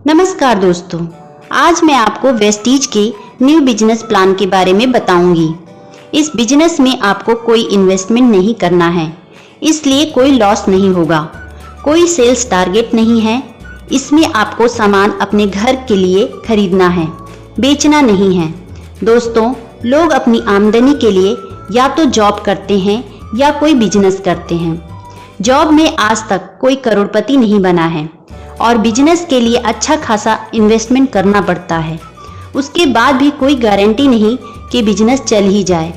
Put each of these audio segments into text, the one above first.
नमस्कार दोस्तों, आज मैं आपको वेस्टीज के न्यू बिजनेस प्लान के बारे में बताऊंगी। इस बिजनेस में आपको कोई इन्वेस्टमेंट नहीं करना है, इसलिए कोई लॉस नहीं होगा। कोई सेल्स टारगेट नहीं है। इसमें आपको सामान अपने घर के लिए खरीदना है, बेचना नहीं है। दोस्तों, लोग अपनी आमदनी के लिए या तो जॉब करते हैं या कोई बिजनेस करते हैं। जॉब में आज तक कोई करोड़पति नहीं बना है और बिजनेस के लिए अच्छा खासा इन्वेस्टमेंट करना पड़ता है। उसके बाद भी कोई गारंटी नहीं कि बिजनेस चल ही जाए।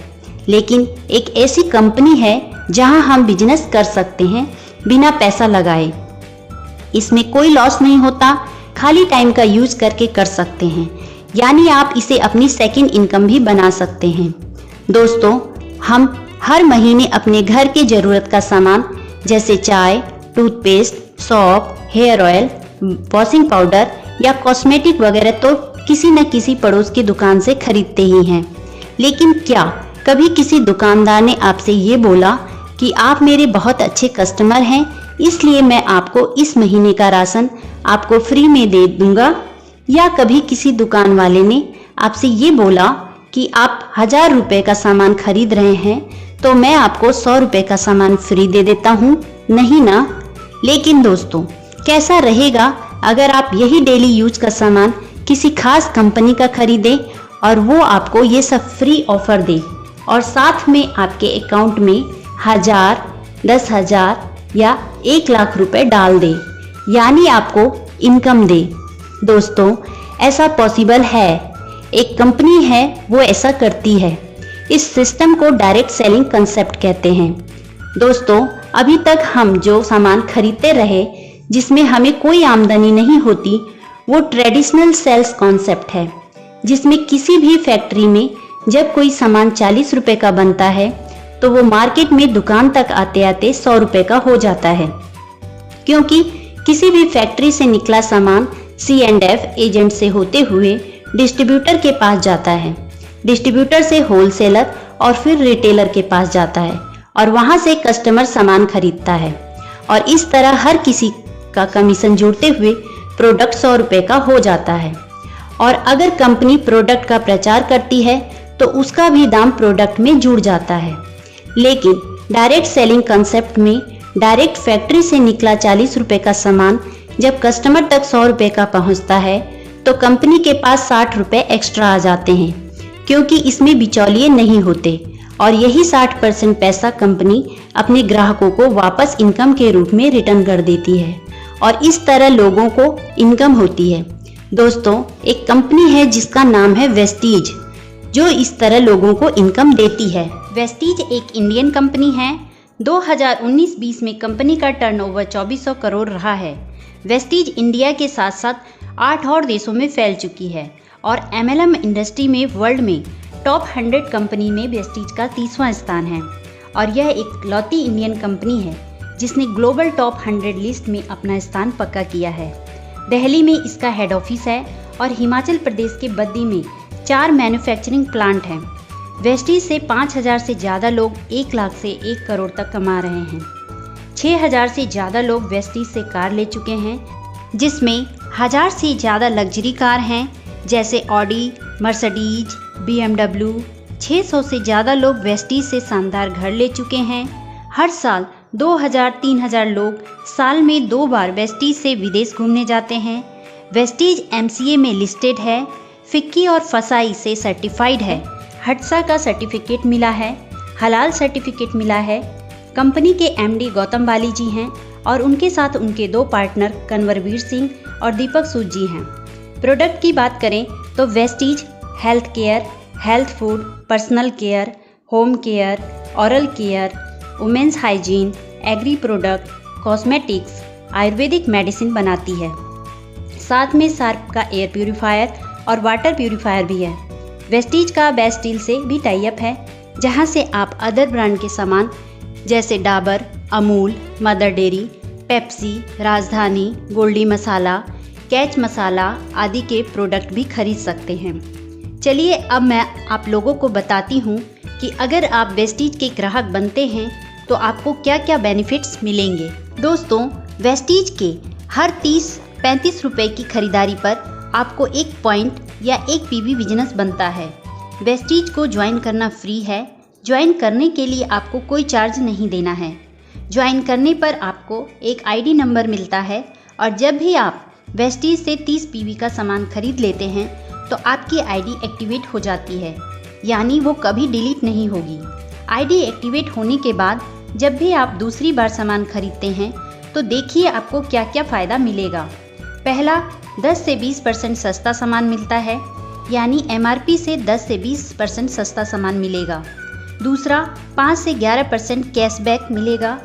लेकिन एक ऐसी कंपनी है जहां हम बिजनेस कर सकते हैं बिना पैसा लगाए। इसमें कोई लॉस नहीं होता, खाली टाइम का यूज करके कर सकते हैं, यानी आप इसे अपनी सेकंड इनकम भी बना सकते हैं। दोस्तों, हम हर महीने अपने घर के जरूरत का सामान जैसे चाय, टूथपेस्ट, सौंफ, हेयर ऑयल, वॉशिंग पाउडर या कॉस्मेटिक वगैरह तो किसी न किसी पड़ोस की दुकान से खरीदते ही हैं। लेकिन क्या कभी किसी दुकानदार ने आपसे ये बोला कि आप मेरे बहुत अच्छे कस्टमर हैं, इसलिए मैं आपको इस महीने का राशन आपको फ्री में दे दूंगा? या कभी किसी दुकान वाले ने आपसे ये बोला कि आप 1000 रुपए का सामान खरीद रहे हैं तो मैं आपको 100 रुपए का सामान फ्री दे देता हूँ? नहीं ना। लेकिन दोस्तों, कैसा रहेगा अगर आप यही डेली यूज का सामान किसी खास कंपनी का खरीदें और वो आपको ये सब फ्री ऑफर दे और साथ में आपके अकाउंट में 1000, 10,000 या 1 लाख रुपए डाल दे, यानी आपको इनकम दे। दोस्तों, ऐसा पॉसिबल है। एक कंपनी है वो ऐसा करती है। इस सिस्टम को डायरेक्ट सेलिंग कंसेप्ट कहते हैं। दोस्तों, अभी तक हम जो सामान खरीदते रहे जिसमें हमें कोई आमदनी नहीं होती, वो ट्रेडिशनल सेल्स कॉन्सेप्ट है, जिसमें किसी भी फैक्ट्री में जब कोई सामान 40 रुपए का बनता है तो वो मार्केट में दुकान तक आते आते 100 रुपए का हो जाता है, क्योंकि किसी भी फैक्ट्री से निकला सामान C&F एजेंट से होते हुए डिस्ट्रीब्यूटर के पास जाता है, डिस्ट्रीब्यूटर से होलसेलर और फिर रिटेलर के पास जाता है और वहां से कस्टमर सामान खरीदता है और इस तरह हर किसी का कमीशन जोड़ते हुए प्रोडक्ट 100 रुपए का हो जाता है। और अगर कंपनी प्रोडक्ट का प्रचार करती है तो उसका भी दाम प्रोडक्ट में जुड़ जाता है। लेकिन डायरेक्ट सेलिंग कंसेप्ट में डायरेक्ट फैक्ट्री से निकला 40 रुपए का सामान जब कस्टमर तक 100 रुपए का पहुंचता है तो कंपनी के पास 60 रुपए एक्स्ट्रा आ जाते हैं, क्योंकि इसमें बिचौलिए नहीं होते और यही 60% पैसा कंपनी अपने ग्राहकों को वापस इनकम के रूप में रिटर्न कर देती है और इस तरह लोगों को इनकम होती है। दोस्तों, एक कंपनी है जिसका नाम है वेस्टीज, जो इस तरह लोगों को इनकम देती है। वेस्टीज एक इंडियन कंपनी है। 2019-20 में कंपनी का टर्नओवर 2400 करोड़ रहा है। वेस्टीज इंडिया के साथ साथ 8 और देशों में फैल चुकी है और MLM इंडस्ट्री में वर्ल्ड में टॉप 100 कंपनी में वेस्टीज का 30वां स्थान है और यह एक लौती इंडियन कंपनी है जिसने ग्लोबल टॉप 100 लिस्ट में अपना स्थान पक्का किया है। दिल्ली में इसका हेड ऑफिस है और हिमाचल प्रदेश के बद्दी में 4 मैन्युफैक्चरिंग प्लांट हैं। वेस्टीज से 5000 से ज़्यादा लोग 1 लाख से 1 करोड़ तक कमा रहे हैं। 6000 से ज़्यादा लोग वेस्टीज से कार ले चुके हैं, जिसमें 1000 से ज़्यादा लग्जरी कार हैं जैसे ऑडी, मर्सिडीज, BMW। 600 से ज़्यादा लोग वेस्टीज से शानदार घर ले चुके हैं। हर साल 2000-3000 लोग साल में 2 बार वेस्टीज से विदेश घूमने जाते हैं। वेस्टीज MCA में लिस्टेड है, फिक्की और फसाई से सर्टिफाइड है, हटसा का सर्टिफिकेट मिला है, हलाल सर्टिफिकेट मिला है। कंपनी के MD गौतम बाली जी हैं और उनके साथ उनके 2 पार्टनर कन्वरवीर सिंह और दीपक सूद जी हैं। प्रोडक्ट की बात करें तो Vestige health care, health food, personal care, home care, oral care, women's hygiene, agri product, cosmetics, ayurvedic medicine बनाती है। साथ में शार्प का एयर प्यूरीफायर और वाटर प्यूरीफायर भी है। वेस्टीज का बेस्ट डील से भी टाई अप है, जहां से आप अदर ब्रांड के सामान जैसे Dabur, Amul, mother dairy, Pepsi, राजधानी, गोल्डी मसाला, कैच मसाला आदि के प्रोडक्ट भी खरीद सकते हैं। चलिए अब मैं आप लोगों को बताती हूँ कि अगर आप वेस्टीज के ग्राहक बनते हैं तो आपको क्या क्या बेनिफिट्स मिलेंगे। दोस्तों, वेस्टीज के हर 30 35 रुपए की खरीदारी पर आपको 1 पॉइंट या 1 पीवी बिजनेस बनता है। वेस्टीज को ज्वाइन करना फ्री है। ज्वाइन करने के लिए आपको कोई चार्ज नहीं देना है। ज्वाइन करने पर आपको एक आईडी नंबर मिलता है और जब भी आप वेस्टीज से 30 पीवी का सामान खरीद लेते हैं तो आपकी आईडी एक्टिवेट हो जाती है, यानी वो कभी डिलीट नहीं होगी। आईडी एक्टिवेट होने के बाद जब भी आप दूसरी बार सामान खरीदते हैं तो देखिए आपको क्या क्या फ़ायदा मिलेगा। पहला, 10 से 20% सस्ता सामान मिलता है, यानी एमआरपी से 10 से 20% सस्ता सामान मिलेगा। दूसरा, 5 से 11% कैशबैक मिलेगा।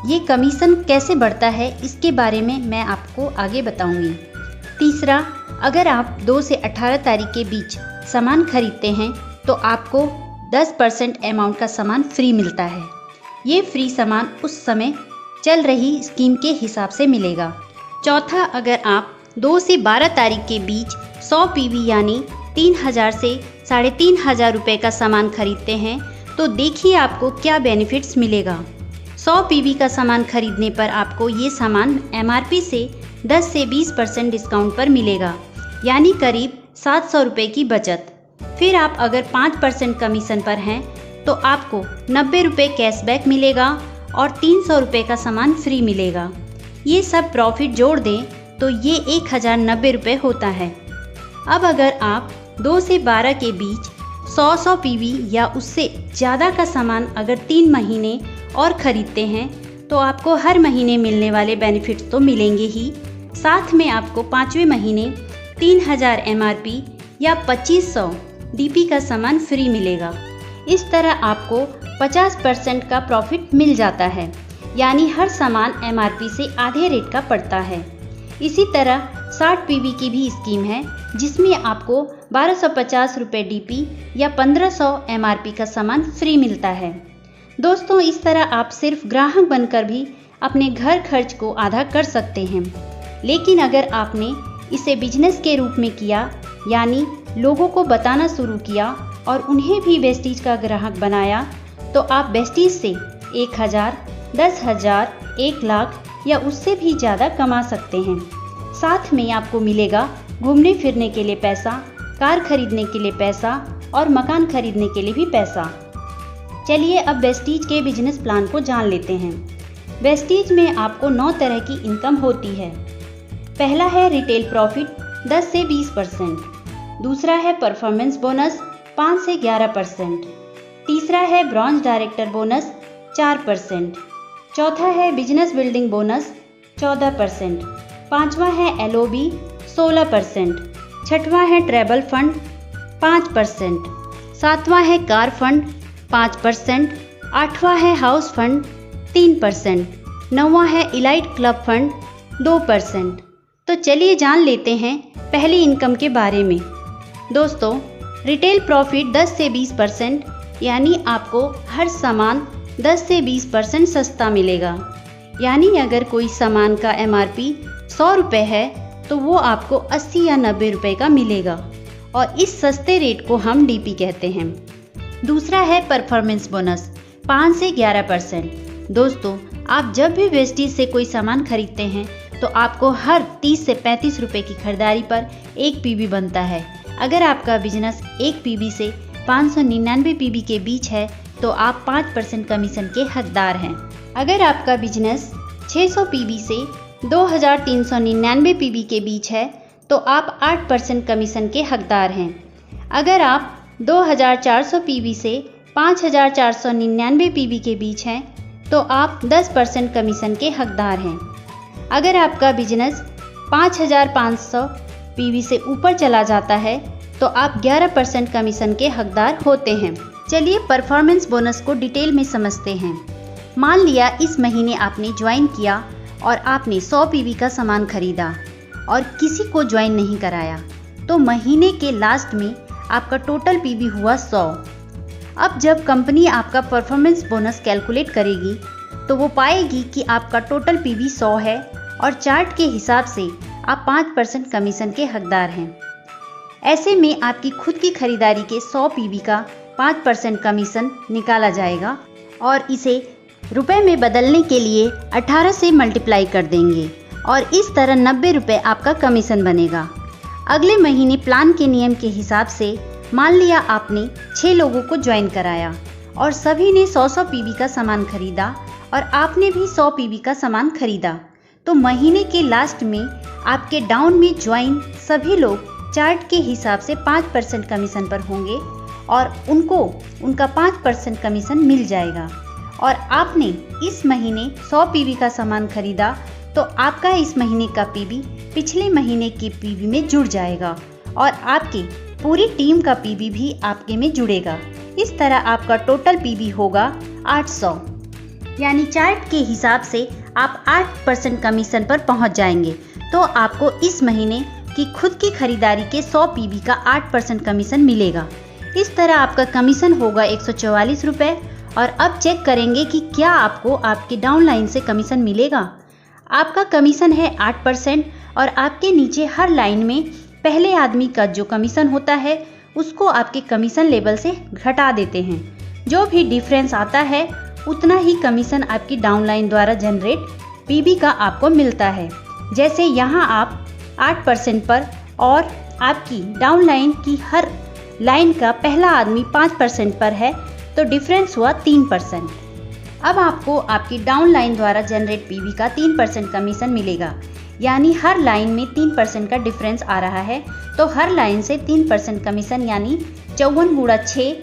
ये कमीशन कैसे बढ़ता है इसके बारे में मैं आपको आगे बताऊंगी। तीसरा, अगर आप 2 से 18 तारीख के बीच सामान खरीदते हैं तो आपको 10% अमाउंट का सामान फ्री मिलता है। ये फ्री सामान उस समय चल रही स्कीम के हिसाब से मिलेगा। चौथा, अगर आप 2 से 12 तारीख के बीच 100 पीवी यानी 3000 से 3500 रुपये का सामान खरीदते हैं तो देखिए आपको क्या बेनिफिट्स मिलेगा। 100 पीवी का सामान खरीदने पर आपको ये सामान एमआरपी से 10 से 20% डिस्काउंट पर मिलेगा, यानी करीब 700 रुपये की बचत। फिर आप अगर 5% कमीशन पर हैं तो आपको 90 रुपये कैशबैक मिलेगा और 300 रुपये का सामान फ्री मिलेगा। ये सब प्रॉफिट जोड़ दें तो ये 1090 रुपये होता है। अब अगर आप 2 से 12 के बीच 100 पीवी या उससे ज़्यादा का सामान अगर 3 महीने और ख़रीदते हैं तो आपको हर महीने मिलने वाले बेनिफिट्स तो मिलेंगे ही, साथ में आपको 5वें महीने 3000 एमआरपी या 2500 डीपी का सामान फ्री मिलेगा। इस तरह आपको 50% का प्रॉफिट मिल जाता है, यानी हर सामान एमआरपी से आधे रेट का पड़ता है। इसी तरह 60 पीवी की भी स्कीम है जिसमें आपको 1250 रुपये डीपी या 1500 एमआरपी का सामान फ्री मिलता है। दोस्तों, इस तरह आप सिर्फ ग्राहक बनकर भी अपने घर खर्च को आधा कर सकते हैं। लेकिन अगर आपने इसे बिजनेस के रूप में किया, यानी लोगों को बताना शुरू किया और उन्हें भी वेस्टीज का ग्राहक बनाया, तो आप वेस्टीज से 1000, 10,000, 1 लाख या उससे भी ज़्यादा कमा सकते हैं। साथ में आपको मिलेगा घूमने फिरने के लिए पैसा, कार खरीदने के लिए पैसा और मकान खरीदने के लिए भी पैसा। चलिए अब वेस्टीज के बिजनेस प्लान को जान लेते हैं। वेस्टीज में आपको 9 तरह की इनकम होती है। पहला है रिटेल प्रॉफिट 10 से 20%। दूसरा है परफॉर्मेंस बोनस 5 से 11%। तीसरा है ब्रॉन्ज डायरेक्टर बोनस 4%। चौथा है बिजनेस बिल्डिंग बोनस 14%। पांचवा है एलओबी 16%। छठवां है ट्रैवल फंड 5%। सातवां है कार फंड 5%। आठवां है हाउस फंड 3%। नौवां है इलाइट क्लब फंड 2%। तो चलिए जान लेते हैं पहली इनकम के बारे में। दोस्तों, रिटेल प्रॉफिट 10 से 20%, यानी आपको हर सामान 10 से 20% सस्ता मिलेगा। यानी अगर कोई सामान का एमआरपी 100 रुपये है तो वो आपको 80 या 90 रुपये का मिलेगा और इस सस्ते रेट को हम डीपी कहते हैं। दूसरा है परफॉर्मेंस बोनस 5 से 11%। दोस्तों, आप जब भी वेस्टीज से कोई सामान खरीदते हैं तो आपको हर 30 से 35 रुपये की खरीदारी पर 1 पीवी बनता है। अगर आपका बिजनेस 1 पीवी से 599 पीवी के बीच है तो आप 5% कमीशन के हकदार हैं। अगर आपका बिजनेस 600 पीवी से 2399 पीवी के बीच है तो आप 8% कमीशन के हकदार हैं। अगर आप 2400 पीवी से 5499 पीवी के बीच हैं तो आप 10% कमीशन के हकदार हैं। अगर आपका बिजनेस 5500 पीवी से ऊपर चला जाता है तो आप 11% कमीशन के हकदार होते हैं। चलिए परफॉर्मेंस बोनस को डिटेल में समझते हैं। मान लिया इस महीने आपने ज्वाइन किया और आपने 100 पीवी का सामान खरीदा और किसी को ज्वाइन नहीं कराया, तो महीने के लास्ट में आपका टोटल पीवी हुआ 100। अब जब कंपनी आपका परफॉर्मेंस बोनस कैलकुलेट करेगी तो वो पाएगी कि आपका टोटल पीवी 100 है और चार्ट के हिसाब से आप 5% कमीशन के हकदार हैं। ऐसे में आपकी खुद की खरीदारी के 100 पीवी का 5% कमीशन निकाला जाएगा और इसे रुपए में बदलने के लिए 18 से मल्टीप्लाई कर देंगे और इस तरह 90 रुपये आपका कमीशन बनेगा। अगले महीने प्लान के नियम के हिसाब से मान लिया आपने 6 लोगों को ज्वाइन कराया और सभी ने 100-100 पीवी का सामान खरीदा और आपने भी 100 पीवी का सामान खरीदा, तो महीने के लास्ट में आपके डाउन में ज्वाइन सभी लोग चार्ट के हिसाब से 5% कमीशन पर होंगे और उनको उनका 5% कमीशन मिल जाएगा। और आपने इस महीने 100 पीवी का सामान खरीदा तो आपका इस महीने का पीवी पिछले महीने के पीवी में जुड़ जाएगा और आपकी पूरी टीम का पीवी भी आपके में जुड़ेगा। इस तरह आपका टोटल पीवी होगा 800, यानी चार्ट के हिसाब से आप 8% कमीशन पर पहुंच जाएंगे। तो आपको इस महीने की खुद की खरीदारी के 100 पीवी का 8% कमीशन मिलेगा। इस तरह आपका कमीशन होगा 144 रुपये। और अब चेक करेंगे कि क्या आपको आपके डाउनलाइन से कमीशन मिलेगा। आपका कमीशन है 8% और आपके नीचे हर लाइन में पहले आदमी का जो कमीशन होता है उसको आपके कमीशन लेवल से घटा देते हैं। जो भी डिफरेंस आता है उतना ही कमीशन आपकी डाउनलाइन द्वारा जनरेट पीवी का आपको मिलता है। जैसे यहाँ आप 8% पर और आपकी डाउनलाइन की हर लाइन का पहला आदमी 5% पर है तो डिफरेंस हुआ 3%। अब आपको आपकी डाउनलाइन द्वारा जनरेट पीवी का 3% कमीशन मिलेगा, यानी हर लाइन में 3% का डिफरेंस आ रहा है तो हर लाइन से 3% कमीशन, यानी 54 गुणा 6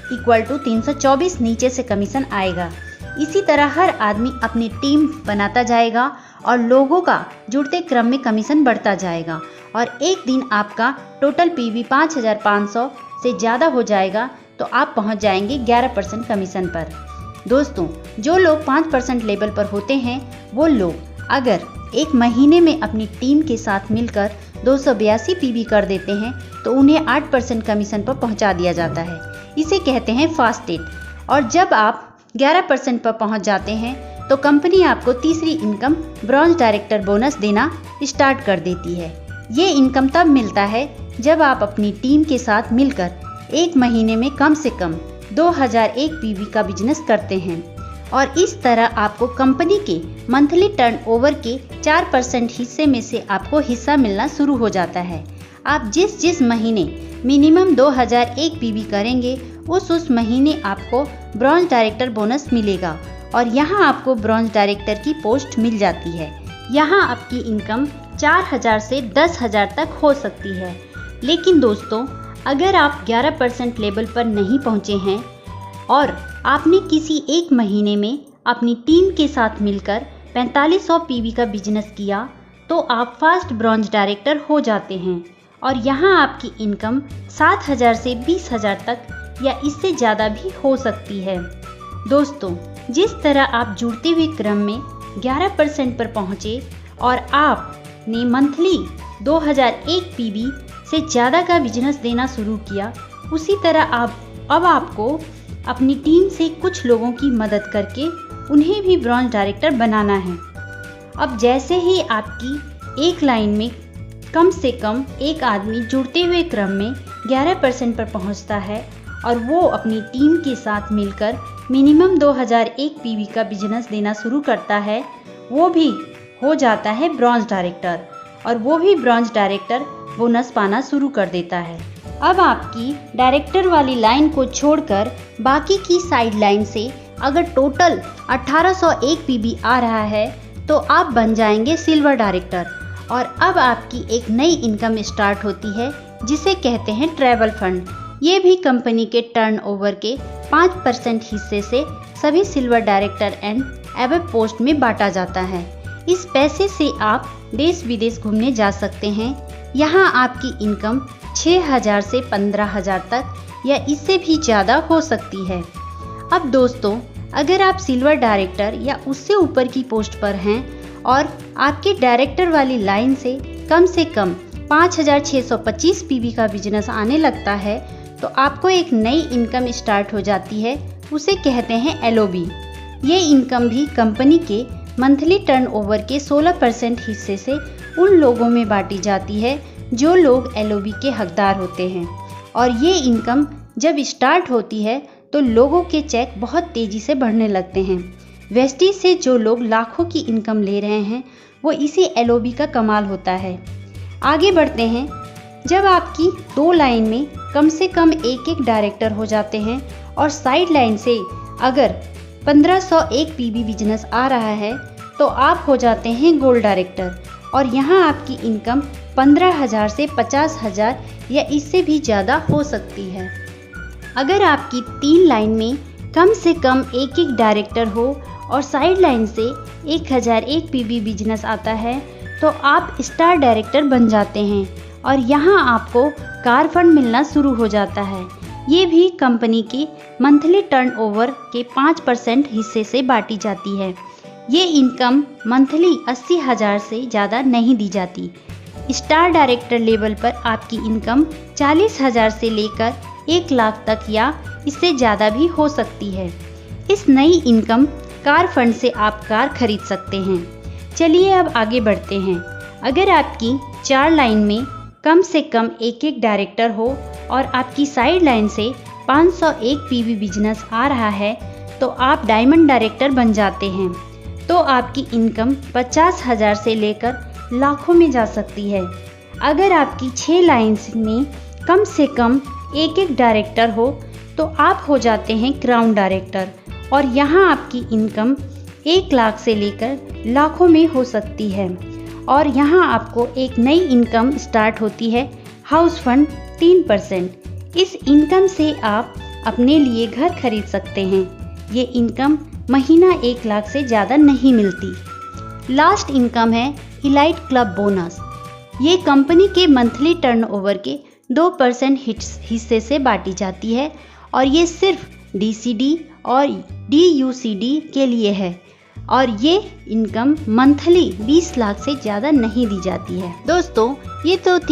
= 324 नीचे से कमीशन आएगा। इसी तरह हर आदमी अपनी टीम बनाता जाएगा और लोगों का जुड़ते क्रम में कमीशन बढ़ता जाएगा और एक दिन आपका टोटल पीवी 5500 से ज़्यादा हो जाएगा तो आप पहुंच जाएंगे 11% कमीशन पर। दोस्तों, जो लोग 5% लेवल पर होते हैं वो लोग अगर एक महीने में अपनी टीम के साथ मिलकर 282 पीवी कर देते हैं तो उन्हें 8% कमीशन पर पहुंचा दिया जाता है। इसे कहते हैं फास्ट डेट। और जब आप 11% पर पहुंच जाते हैं तो कंपनी आपको तीसरी इनकम ब्रॉन्ज डायरेक्टर बोनस देना स्टार्ट कर देती है। ये इनकम तब मिलता है जब आप अपनी टीम के साथ मिलकर एक महीने में कम से कम 2001 पीवी का बिजनेस करते हैं और इस तरह आपको कंपनी के मंथली टर्नओवर के 4% हिस्से में से आपको हिस्सा मिलना शुरू हो जाता है। आप जिस महीने मिनिमम 2001 पीवी करेंगे उस महीने आपको ब्रॉन्ज डायरेक्टर बोनस मिलेगा और यहाँ आपको ब्रॉन्ज डायरेक्टर की पोस्ट मिल जाती है। यहाँ आपकी इनकम 4000 से 10,000 तक हो सकती है। लेकिन दोस्तों, अगर आप 11% लेवल पर नहीं पहुँचे हैं और आपने किसी एक महीने में अपनी टीम के साथ मिलकर 4500 पीवी का बिजनेस किया तो आप फास्ट ब्रॉन्ज डायरेक्टर हो जाते हैं और यहाँ आपकी इनकम 7000 से 20,000 तक या इससे ज़्यादा भी हो सकती है। दोस्तों, जिस तरह आप जुड़ते हुए क्रम में 11% पर पहुँचे और आपने मंथली 2001 पीवी से ज़्यादा का बिजनेस देना शुरू किया, उसी तरह अब आपको अपनी टीम से कुछ लोगों की मदद करके उन्हें भी ब्रॉन्ज डायरेक्टर बनाना है। अब जैसे ही आपकी एक लाइन में कम से कम एक आदमी जुड़ते हुए क्रम में 11% पर पहुंचता है और वो अपनी टीम के साथ मिलकर मिनिमम 2001 पीवी का बिजनेस देना शुरू करता है, वो भी हो जाता है ब्रॉन्ज डायरेक्टर और वो भी ब्रॉन्ज डायरेक्टर बोनस पाना शुरू कर देता है। अब आपकी डायरेक्टर वाली लाइन को छोड़कर बाकी की साइड लाइन से अगर टोटल 1801 पीवी आ रहा है तो आप बन जाएंगे सिल्वर डायरेक्टर और अब आपकी एक नई इनकम स्टार्ट होती है जिसे कहते हैं ट्रैवल फंड। ये भी कंपनी के टर्नओवर के 5% हिस्से से सभी silver director and above post में बांटा जाता है। इस पैसे से आप देश विदेश घूमने जा सकते हैं। यहाँ आपकी इनकम 6000 से 15,000 तक या इससे भी ज़्यादा हो सकती है। अब दोस्तों, अगर आप सिल्वर डायरेक्टर या उससे ऊपर की पोस्ट पर हैं और आपके डायरेक्टर वाली लाइन से कम 5625 पीवी का बिजनेस आने लगता है तो आपको एक नई इनकम स्टार्ट हो जाती है, उसे कहते हैं एलओबी। ये इनकम भी कंपनी के मंथली टर्नओवर के 16% हिस्से से उन लोगों में बांटी जाती है जो लोग एलओबी के हकदार होते हैं और ये इनकम जब स्टार्ट होती है तो लोगों के चेक बहुत तेज़ी से बढ़ने लगते हैं। वेस्टीज से जो लोग लाखों की इनकम ले रहे हैं वो इसी LOB का कमाल होता है। आगे बढ़ते हैं। जब आपकी 2 लाइन में कम से कम एक डायरेक्टर हो जाते हैं और साइड लाइन से अगर 1501 PB बिजनेस आ रहा है तो आप हो जाते हैं गोल्ड डायरेक्टर और यहाँ आपकी इनकम 15,000 से 50,000 या इससे भी ज़्यादा हो सकती है। अगर आपकी 3 लाइन में कम से कम एक डायरेक्टर हो और साइड लाइन से 1001 PB बिजनेस आता है तो आप स्टार डायरेक्टर बन जाते हैं और यहाँ आपको कार फंड मिलना शुरू हो जाता है। ये भी कंपनी की मंथली टर्नओवर के 5% हिस्से से बांटी जाती है। ये इनकम मंथली 80,000 से ज़्यादा नहीं दी जाती। स्टार डायरेक्टर लेवल पर आपकी इनकम 40,000 से लेकर 1 लाख तक या इससे ज़्यादा भी हो सकती है। इस नई इनकम कार फंड से आप कार खरीद सकते हैं। चलिए अब आगे बढ़ते हैं। अगर आपकी 4 लाइन में कम से कम एक डायरेक्टर हो और आपकी साइड लाइन से 501 PB बिजनेस आ रहा है तो आप डायमंड डायरेक्टर बन जाते हैं। तो आपकी इनकम 50,000 से लेकर लाखों में जा सकती है। अगर आपकी 6 लाइन्स में कम से कम एक डायरेक्टर हो तो आप हो जाते हैं क्राउन डायरेक्टर और यहाँ आपकी इनकम 1 लाख से लेकर लाखों में हो सकती है। और यहाँ आपको एक नई इनकम स्टार्ट होती है, हाउस फंड 3%। इस इनकम से आप अपने लिए घर खरीद सकते हैं। ये इनकम महीना 1 लाख से ज़्यादा नहीं मिलती। लास्ट इनकम है इलाइट क्लब बोनस। ये कंपनी के मंथली टर्नओवर के 2% हिस्से से बांटी जाती है और ये सिर्फ DCD और DUCD के लिए है और ये इनकम मंथली 20 लाख से ज़्यादा नहीं दी जाती है। दोस्तों ये तो